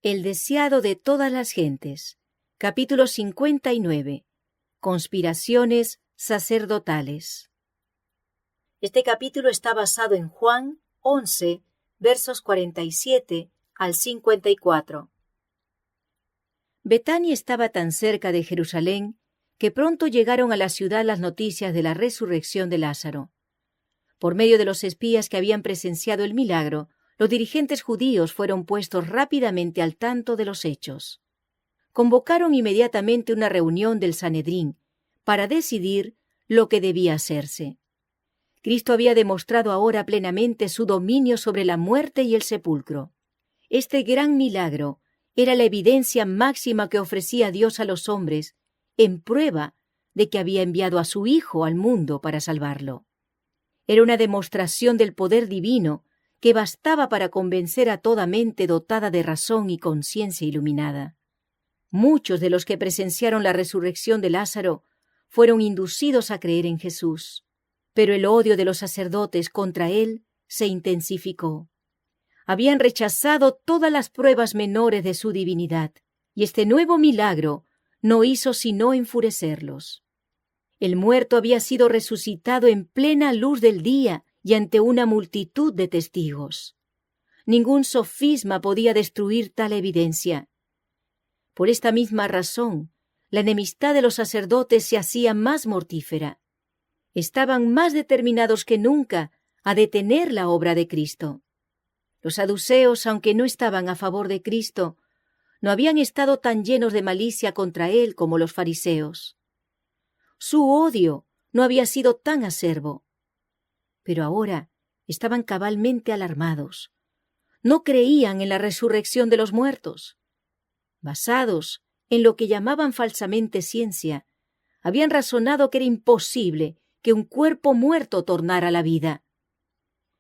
El deseado de todas las gentes. Capítulo 59. Conspiraciones sacerdotales. Este capítulo está basado en Juan 11, versos 47 al 54. Betania estaba tan cerca de Jerusalén que pronto llegaron a la ciudad las noticias de la resurrección de Lázaro. Por medio de los espías que habían presenciado el milagro, los dirigentes judíos fueron puestos rápidamente al tanto de los hechos. Convocaron inmediatamente una reunión del Sanedrín para decidir lo que debía hacerse. Cristo había demostrado ahora plenamente su dominio sobre la muerte y el sepulcro. Este gran milagro era la evidencia máxima que ofrecía Dios a los hombres en prueba de que había enviado a su Hijo al mundo para salvarlo. Era una demostración del poder divino que bastaba para convencer a toda mente dotada de razón y conciencia iluminada. Muchos de los que presenciaron la resurrección de Lázaro fueron inducidos a creer en Jesús, pero el odio de los sacerdotes contra él se intensificó. Habían rechazado todas las pruebas menores de su divinidad, y este nuevo milagro no hizo sino enfurecerlos. El muerto había sido resucitado en plena luz del día y ante una multitud de testigos. Ningún sofisma podía destruir tal evidencia. Por esta misma razón, la enemistad de los sacerdotes se hacía más mortífera. Estaban más determinados que nunca a detener la obra de Cristo. Los saduceos, aunque no estaban a favor de Cristo, no habían estado tan llenos de malicia contra él como los fariseos. Su odio no había sido tan acerbo. Pero ahora estaban cabalmente alarmados. No creían en la resurrección de los muertos. Basados en lo que llamaban falsamente ciencia, habían razonado que era imposible que un cuerpo muerto tornara a la vida.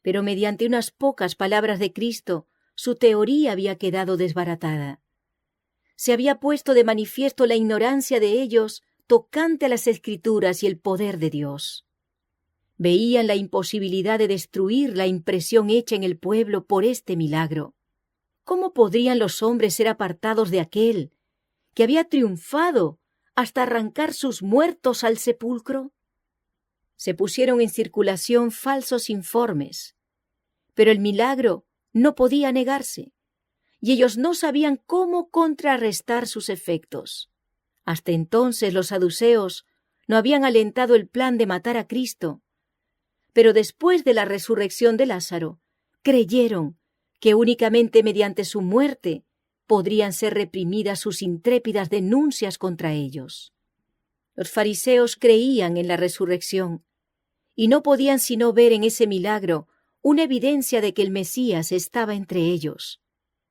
Pero mediante unas pocas palabras de Cristo, su teoría había quedado desbaratada. Se había puesto de manifiesto la ignorancia de ellos tocante a las Escrituras y el poder de Dios. Veían la imposibilidad de destruir la impresión hecha en el pueblo por este milagro. ¿Cómo podrían los hombres ser apartados de aquel que había triunfado hasta arrancar sus muertos al sepulcro? Se pusieron en circulación falsos informes, pero el milagro no podía negarse, y ellos no sabían cómo contrarrestar sus efectos. Hasta entonces los saduceos no habían alentado el plan de matar a Cristo, pero después de la resurrección de Lázaro, creyeron que únicamente mediante su muerte podrían ser reprimidas sus intrépidas denuncias contra ellos. Los fariseos creían en la resurrección y no podían sino ver en ese milagro una evidencia de que el Mesías estaba entre ellos,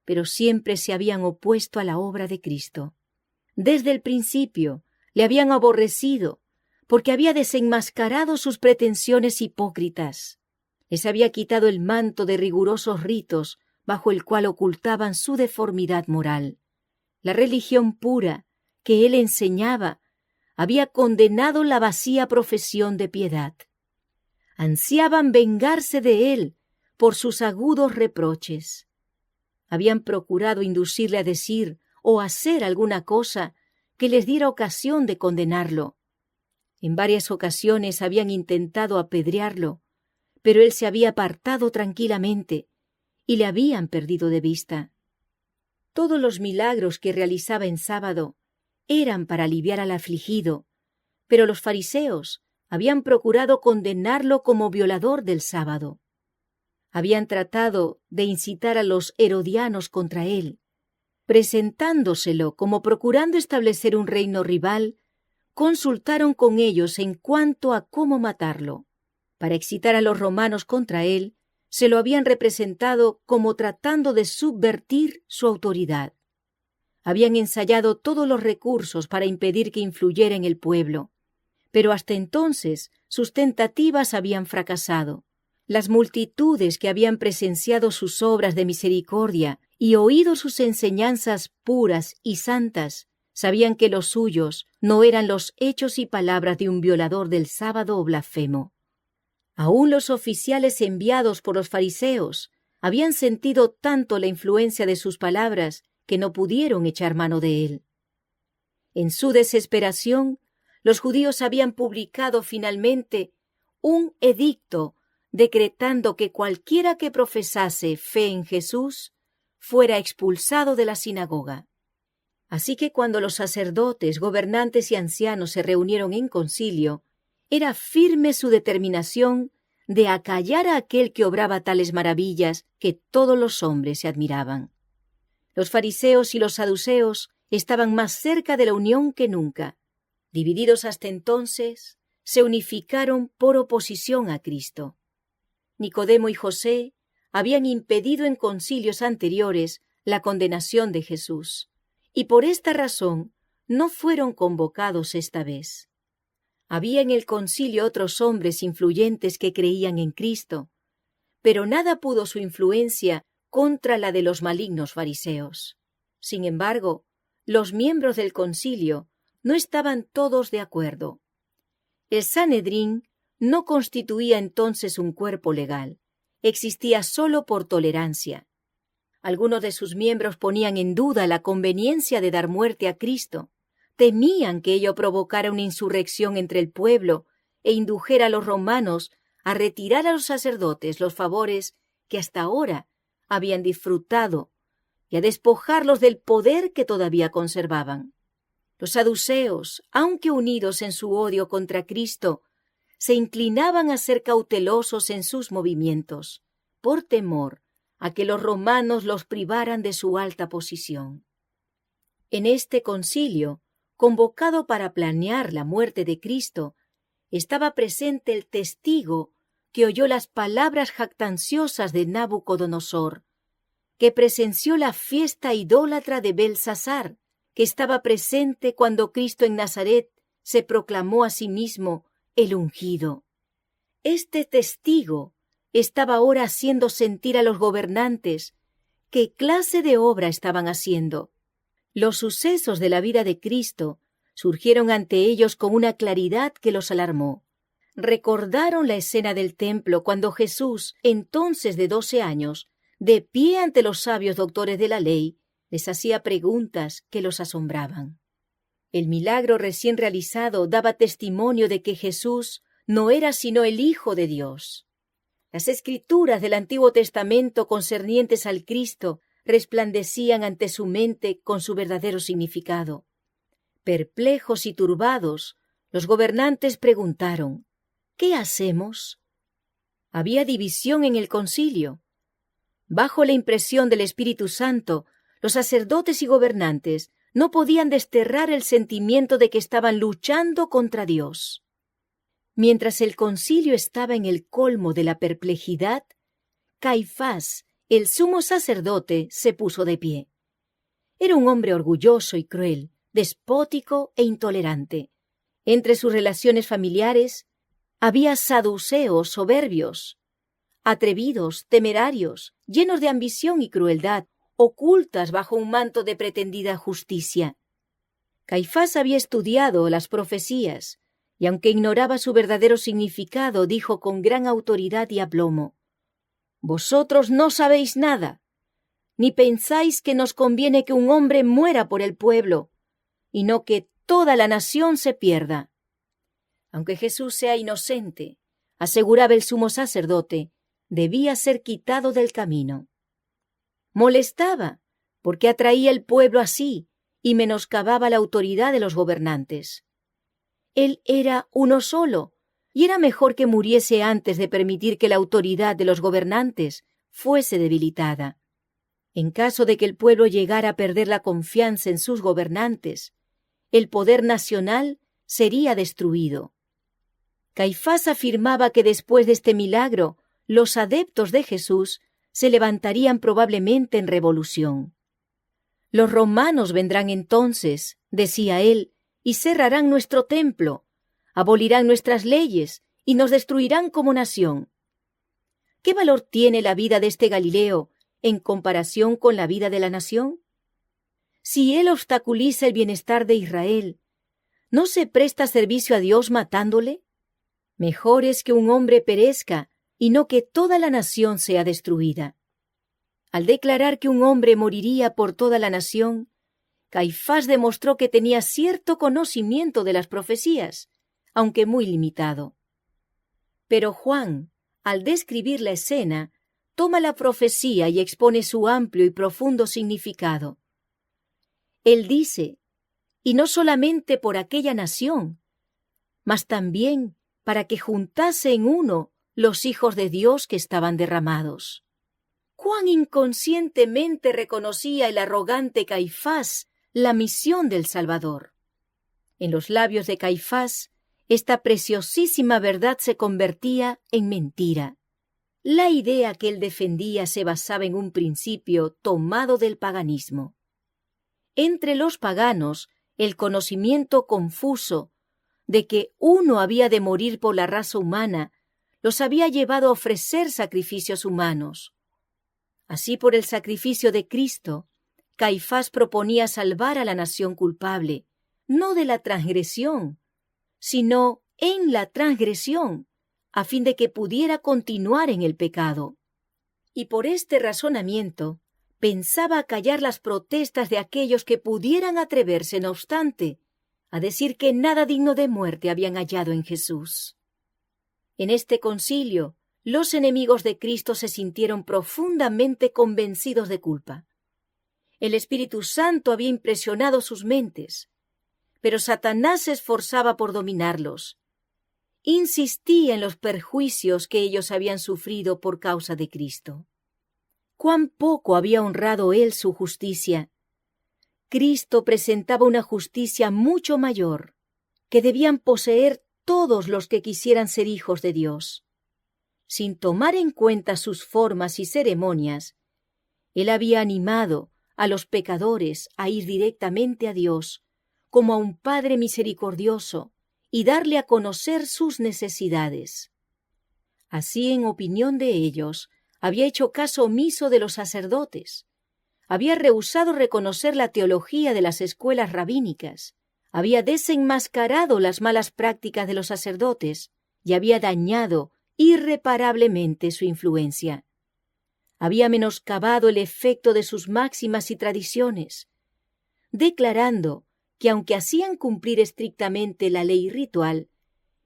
pero siempre se habían opuesto a la obra de Cristo. Desde el principio le habían aborrecido porque había desenmascarado sus pretensiones hipócritas. Les había quitado el manto de rigurosos ritos bajo el cual ocultaban su deformidad moral. La religión pura que él enseñaba había condenado la vacía profesión de piedad. Ansiaban vengarse de él por sus agudos reproches. Habían procurado inducirle a decir o hacer alguna cosa que les diera ocasión de condenarlo. En varias ocasiones habían intentado apedrearlo, pero él se había apartado tranquilamente y le habían perdido de vista. Todos los milagros que realizaba en sábado eran para aliviar al afligido, pero los fariseos habían procurado condenarlo como violador del sábado. Habían tratado de incitar a los herodianos contra él, presentándoselo como procurando establecer un reino rival. Consultaron con ellos en cuanto a cómo matarlo. Para excitar a los romanos contra él, se lo habían representado como tratando de subvertir su autoridad. Habían ensayado todos los recursos para impedir que influyera en el pueblo, pero hasta entonces sus tentativas habían fracasado. Las multitudes que habían presenciado sus obras de misericordia y oído sus enseñanzas puras y santas, sabían que los suyos no eran los hechos y palabras de un violador del sábado o blasfemo. Aún los oficiales enviados por los fariseos habían sentido tanto la influencia de sus palabras que no pudieron echar mano de él. En su desesperación, los judíos habían publicado finalmente un edicto decretando que cualquiera que profesase fe en Jesús fuera expulsado de la sinagoga. Así que cuando los sacerdotes, gobernantes y ancianos se reunieron en concilio, era firme su determinación de acallar a aquel que obraba tales maravillas que todos los hombres se admiraban. Los fariseos y los saduceos estaban más cerca de la unión que nunca. Divididos hasta entonces, se unificaron por oposición a Cristo. Nicodemo y José habían impedido en concilios anteriores la condenación de Jesús, y por esta razón no fueron convocados esta vez. Había en el concilio otros hombres influyentes que creían en Cristo, pero nada pudo su influencia contra la de los malignos fariseos. Sin embargo, los miembros del concilio no estaban todos de acuerdo. El Sanedrín no constituía entonces un cuerpo legal, existía solo por tolerancia. Algunos de sus miembros ponían en duda la conveniencia de dar muerte a Cristo. Temían que ello provocara una insurrección entre el pueblo e indujera a los romanos a retirar a los sacerdotes los favores que hasta ahora habían disfrutado y a despojarlos del poder que todavía conservaban. Los saduceos, aunque unidos en su odio contra Cristo, se inclinaban a ser cautelosos en sus movimientos, por temor a que los romanos los privaran de su alta posición. En este concilio, convocado para planear la muerte de Cristo, estaba presente el testigo que oyó las palabras jactanciosas de Nabucodonosor, que presenció la fiesta idólatra de Belsasar, que estaba presente cuando Cristo en Nazaret se proclamó a sí mismo el ungido. Este testigo estaba ahora haciendo sentir a los gobernantes qué clase de obra estaban haciendo. Los sucesos de la vida de Cristo surgieron ante ellos con una claridad que los alarmó. Recordaron la escena del templo cuando Jesús, entonces de 12 años, de pie ante los sabios doctores de la ley, les hacía preguntas que los asombraban. El milagro recién realizado daba testimonio de que Jesús no era sino el Hijo de Dios. Las escrituras del Antiguo Testamento concernientes al Cristo resplandecían ante su mente con su verdadero significado. Perplejos y turbados, los gobernantes preguntaron: ¿qué hacemos? Había división en el concilio. Bajo la impresión del Espíritu Santo, los sacerdotes y gobernantes no podían desterrar el sentimiento de que estaban luchando contra Dios. Mientras el concilio estaba en el colmo de la perplejidad, Caifás, el sumo sacerdote, se puso de pie. Era un hombre orgulloso y cruel, despótico e intolerante. Entre sus relaciones familiares había saduceos soberbios, atrevidos, temerarios, llenos de ambición y crueldad, ocultas bajo un manto de pretendida justicia. Caifás había estudiado las profecías, y aunque ignoraba su verdadero significado, dijo con gran autoridad y aplomo: «Vosotros no sabéis nada, ni pensáis que nos conviene que un hombre muera por el pueblo, y no que toda la nación se pierda». Aunque Jesús sea inocente, aseguraba el sumo sacerdote, debía ser quitado del camino. Molestaba, porque atraía el pueblo a sí y menoscababa la autoridad de los gobernantes. Él era uno solo, y era mejor que muriese antes de permitir que la autoridad de los gobernantes fuese debilitada. En caso de que el pueblo llegara a perder la confianza en sus gobernantes, el poder nacional sería destruido. Caifás afirmaba que después de este milagro, los adeptos de Jesús se levantarían probablemente en revolución. Los romanos vendrán entonces, decía él, y cerrarán nuestro templo, abolirán nuestras leyes y nos destruirán como nación. ¿Qué valor tiene la vida de este Galileo en comparación con la vida de la nación? Si él obstaculiza el bienestar de Israel, ¿no se presta servicio a Dios matándole? Mejor es que un hombre perezca y no que toda la nación sea destruida. Al declarar que un hombre moriría por toda la nación, Caifás demostró que tenía cierto conocimiento de las profecías, aunque muy limitado. Pero Juan, al describir la escena, toma la profecía y expone su amplio y profundo significado. Él dice, y no solamente por aquella nación, mas también para que juntase en uno los hijos de Dios que estaban derramados. Cuán inconscientemente reconocía el arrogante Caifás la misión del Salvador. En los labios de Caifás, esta preciosísima verdad se convertía en mentira. La idea que él defendía se basaba en un principio tomado del paganismo. Entre los paganos, el conocimiento confuso de que uno había de morir por la raza humana los había llevado a ofrecer sacrificios humanos. Así, por el sacrificio de Cristo, Caifás proponía salvar a la nación culpable, no de la transgresión, sino en la transgresión, a fin de que pudiera continuar en el pecado. Y por este razonamiento, pensaba callar las protestas de aquellos que pudieran atreverse, no obstante, a decir que nada digno de muerte habían hallado en Jesús. En este concilio, los enemigos de Cristo se sintieron profundamente convencidos de culpa. El Espíritu Santo había impresionado sus mentes, pero Satanás se esforzaba por dominarlos. Insistía en los perjuicios que ellos habían sufrido por causa de Cristo. Cuán poco había honrado él su justicia. Cristo presentaba una justicia mucho mayor, que debían poseer todos los que quisieran ser hijos de Dios. Sin tomar en cuenta sus formas y ceremonias, él había animado a los pecadores a ir directamente a Dios, como a un Padre misericordioso, y darle a conocer sus necesidades. Así, en opinión de ellos, había hecho caso omiso de los sacerdotes, había rehusado reconocer la teología de las escuelas rabínicas, había desenmascarado las malas prácticas de los sacerdotes y había dañado irreparablemente su influencia. Había menoscabado el efecto de sus máximas y tradiciones, declarando que aunque hacían cumplir estrictamente la ley ritual,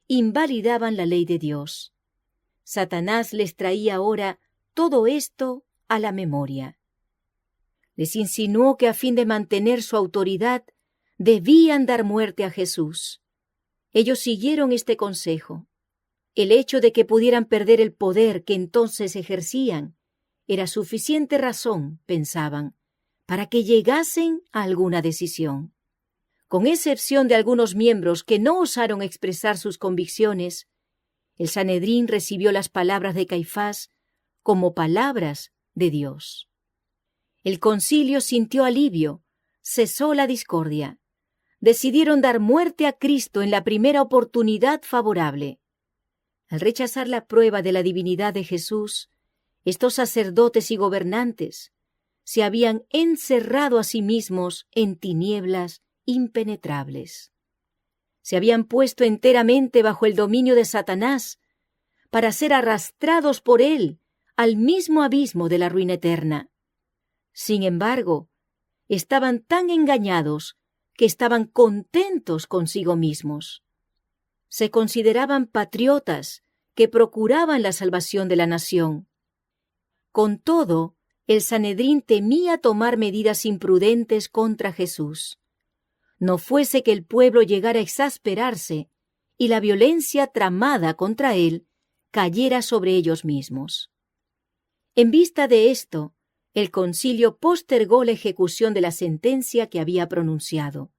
invalidaban la ley de Dios. Satanás les traía ahora todo esto a la memoria. Les insinuó que a fin de mantener su autoridad debían dar muerte a Jesús. Ellos siguieron este consejo. El hecho de que pudieran perder el poder que entonces ejercían era suficiente razón, pensaban, para que llegasen a alguna decisión. Con excepción de algunos miembros que no osaron expresar sus convicciones, el Sanedrín recibió las palabras de Caifás como palabras de Dios. El concilio sintió alivio, cesó la discordia. Decidieron dar muerte a Cristo en la primera oportunidad favorable. Al rechazar la prueba de la divinidad de Jesús, estos sacerdotes y gobernantes se habían encerrado a sí mismos en tinieblas impenetrables. Se habían puesto enteramente bajo el dominio de Satanás para ser arrastrados por él al mismo abismo de la ruina eterna. Sin embargo, estaban tan engañados que estaban contentos consigo mismos. Se consideraban patriotas que procuraban la salvación de la nación. Con todo, el Sanedrín temía tomar medidas imprudentes contra Jesús. No fuese que el pueblo llegara a exasperarse y la violencia tramada contra él cayera sobre ellos mismos. En vista de esto, el concilio postergó la ejecución de la sentencia que había pronunciado.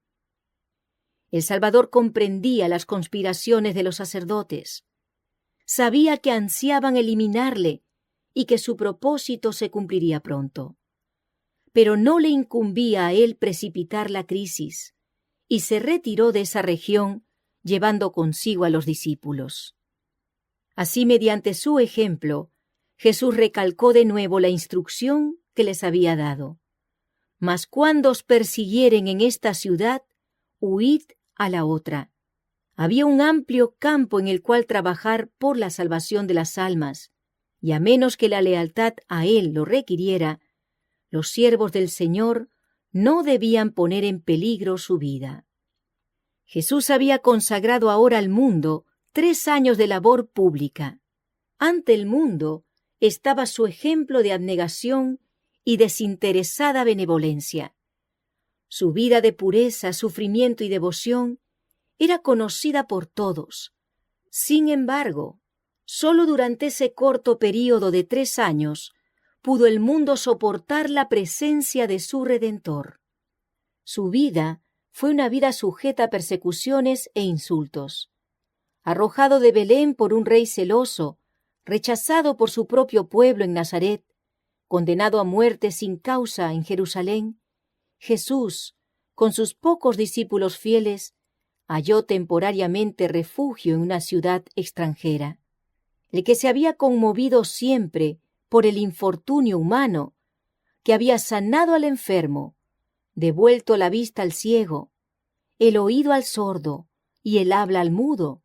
El Salvador comprendía las conspiraciones de los sacerdotes. Sabía que ansiaban eliminarle y que su propósito se cumpliría pronto. Pero no le incumbía a él precipitar la crisis, y se retiró de esa región llevando consigo a los discípulos. Así, mediante su ejemplo, Jesús recalcó de nuevo la instrucción que les había dado. Mas cuando os persiguieren en esta ciudad, huid a la otra. Había un amplio campo en el cual trabajar por la salvación de las almas, y a menos que la lealtad a él lo requiriera, Los siervos del Señor no debían poner en peligro su vida. Jesús había consagrado ahora al mundo 3 años de labor pública. Ante el mundo estaba su ejemplo de abnegación y desinteresada benevolencia. Su vida de pureza, sufrimiento y devoción era conocida por todos. Sin embargo, solo durante ese corto período de 3 años pudo el mundo soportar la presencia de su Redentor. Su vida fue una vida sujeta a persecuciones e insultos. Arrojado de Belén por un rey celoso, rechazado por su propio pueblo en Nazaret, condenado a muerte sin causa en Jerusalén, Jesús, con sus pocos discípulos fieles, halló temporariamente refugio en una ciudad extranjera. El que se había conmovido siempre por el infortunio humano, que había sanado al enfermo, devuelto la vista al ciego, el oído al sordo y el habla al mudo,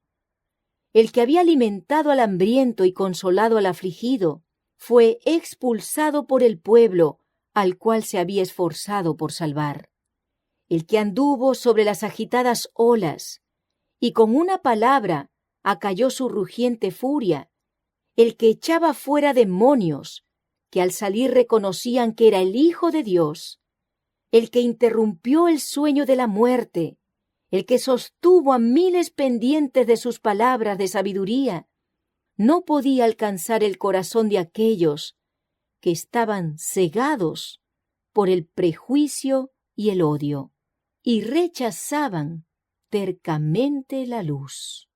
el que había alimentado al hambriento y consolado al afligido, fue expulsado por el pueblo al cual se había esforzado por salvar. El que anduvo sobre las agitadas olas y con una palabra acalló su rugiente furia, el que echaba fuera demonios, que al salir reconocían que era el Hijo de Dios, el que interrumpió el sueño de la muerte, el que sostuvo a miles pendientes de sus palabras de sabiduría, no podía alcanzar el corazón de aquellos que estaban cegados por el prejuicio y el odio, y rechazaban tercamente la luz.